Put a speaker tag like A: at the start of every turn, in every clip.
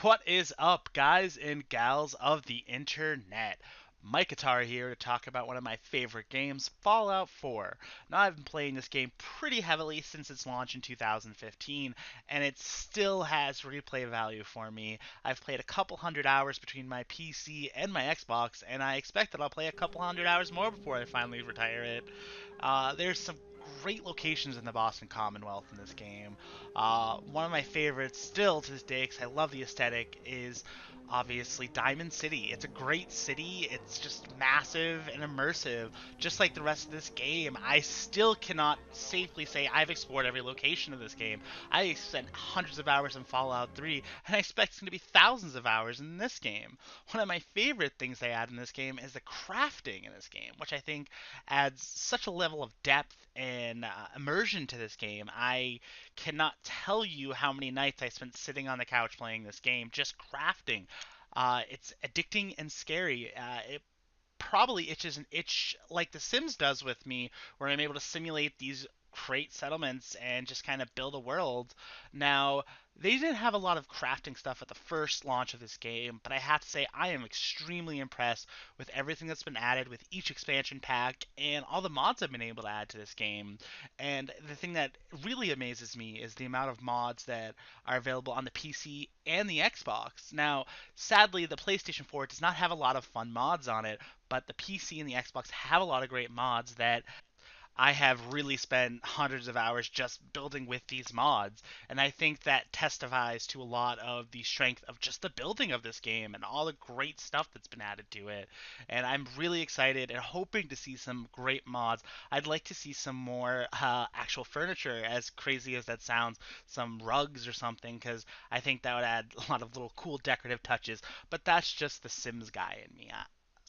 A: What is up, guys and gals of the internet? Mike Atari here to talk about one of my favorite games, Fallout 4. Now, I've been playing this game pretty heavily since its launch in 2015, and it still has replay value for me. I've played a couple hundred hours between my PC and my Xbox, and I expect that I'll play a couple hundred hours more before I finally retire it. There's some great locations in the Boston Commonwealth in this game. One of my favorites still to this day, because I love the aesthetic, is obviously Diamond City. It's a great city. It's just massive and immersive, just like the rest of this game. I still cannot safely say I've explored every location of this game. I spent hundreds of hours in Fallout 3, and I expect it's going to be thousands of hours in this game. One of my favorite things they add in this game is the crafting in this game, which I think adds such a level of depth and immersion to this game. I cannot tell you how many nights I spent sitting on the couch playing this game, just crafting. It's addicting and scary. It probably itches an itch like The Sims does with me, where I'm able to simulate these create settlements and just kind of build a world. Now, they didn't have a lot of crafting stuff at the first launch of this game, but I have to say I am extremely impressed with everything that's been added with each expansion pack and all the mods I've been able to add to this game. And the thing that really amazes me is the amount of mods that are available on the PC and the Xbox. Now, sadly, the PlayStation 4 does not have a lot of fun mods on it, but the PC and the Xbox have a lot of great mods that I have really spent hundreds of hours just building with these mods, and I think that testifies to a lot of the strength of just the building of this game and all the great stuff that's been added to it. And I'm really excited and hoping to see some great mods. I'd like to see some more actual furniture, as crazy as that sounds, some rugs or something, because I think that would add a lot of little cool decorative touches. But that's just the Sims guy in me. I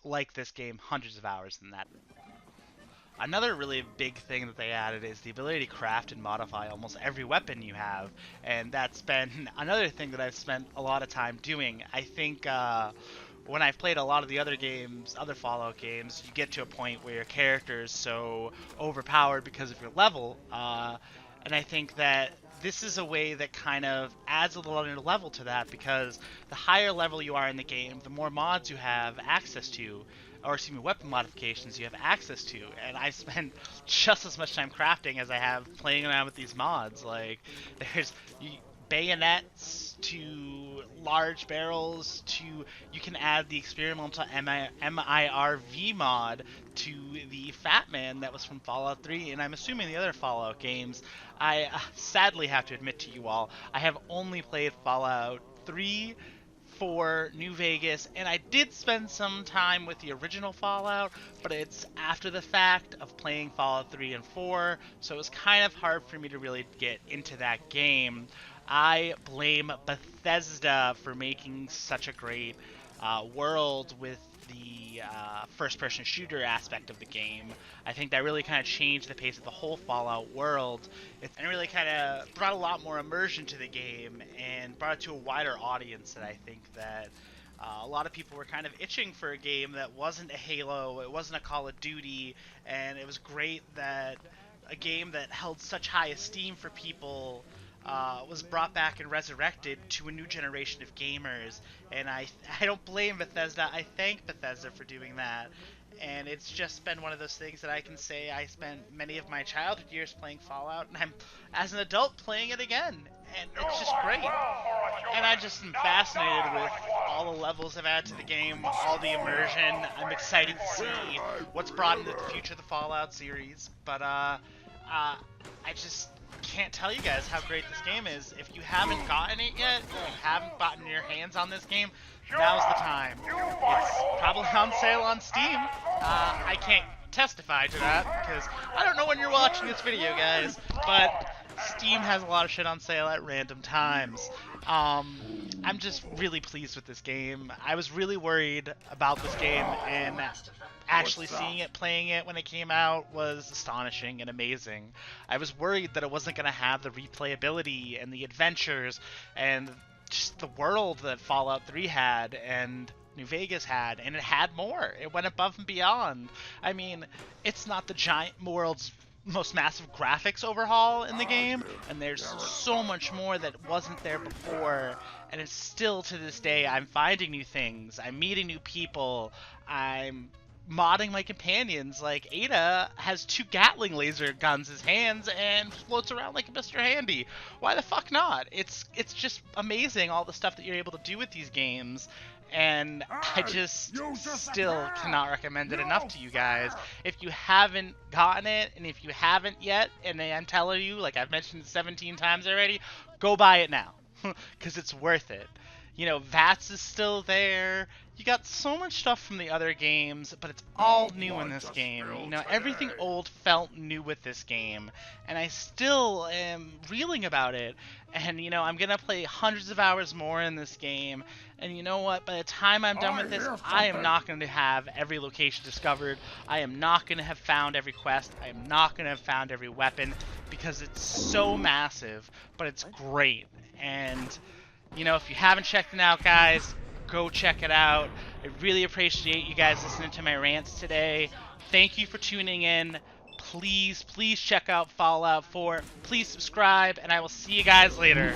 A: like this game hundreds of hours in that. Another really big thing that they added is the ability to craft and modify almost every weapon you have, and that's been another thing that I've spent a lot of time doing. I think when I've played a lot of the other games, other Fallout games, you get to a point where your character is so overpowered because of your level, and I think that this is a way that kind of adds a little level to that, because the higher level you are in the game, the more mods you have access to, or excuse me, weapon modifications you have access to. And I spend just as much time crafting as I have playing around with these mods. Like, there's bayonets to large barrels to, you can add the experimental MIRV mod to the Fat Man that was from Fallout 3, and I'm assuming the other Fallout games. I sadly have to admit to you all, I have only played Fallout 3, for New Vegas, and I did spend some time with the original Fallout, but it's after the fact of playing Fallout 3 and 4, so it was kind of hard for me to really get into that game. I blame Bethesda for making such a great world with the first-person shooter aspect of the game. I think that really kind of changed the pace of the whole Fallout world. And really kind of brought a lot more immersion to the game and brought it to a wider audience. That I think that a lot of people were kind of itching for a game that wasn't a Halo, it wasn't a Call of Duty, and it was great that a game that held such high esteem for people was brought back and resurrected to a new generation of gamers. And I don't blame Bethesda. I thank Bethesda for doing that. And it's just been one of those things that I can say I spent many of my childhood years playing Fallout, and I'm, as an adult, playing it again. And it's just great. And I just am fascinated with all the levels I've added to the game, all the immersion. I'm excited to see what's brought into the future of the Fallout series. But I just can't tell you guys how great this game is. If you haven't gotten it yet, if you haven't gotten your hands on this game, now's the time. It's probably on sale on Steam. I can't testify to that because I don't know when you're watching this video, guys, but Steam has a lot of shit on sale at random times. I'm just really pleased with this game. I was really worried about this game, and actually seeing it, playing it when it came out was astonishing and amazing. I was worried that it wasn't going to have the replayability and the adventures and just the world that Fallout 3 had and New Vegas had, and it had more. It went above and beyond. I mean, it's not the giant world's most massive graphics overhaul in the game, and there's so much more that wasn't there before, and it's still to this day I'm finding new things, I'm meeting new people, I'm modding my companions. Like Ada has 2 Gatling laser guns as hands and floats around like Mr. Handy. Why the fuck not? It's just amazing all the stuff that you're able to do with these games, and I just still cannot recommend it enough to you guys. If you haven't gotten it, and if you haven't yet, and I'm telling you, like I've mentioned 17 times already, go buy it now, because it's worth it. You know, VATS is still there. You got so much stuff from the other games, but it's all new in this game. You know, everything old felt new with this game, and I still am reeling about it. And, you know, I'm going to play hundreds of hours more in this game, and you know what? By the time I'm done with this, I am not going to have every location discovered. I am not going to have found every quest. I am not going to have found every weapon, because it's so massive, but it's great. And you know, if you haven't checked it out, guys, go check it out. I really appreciate you guys listening to my rants today. Thank you for tuning in. Please check out Fallout 4. Please subscribe, and I will see you guys later.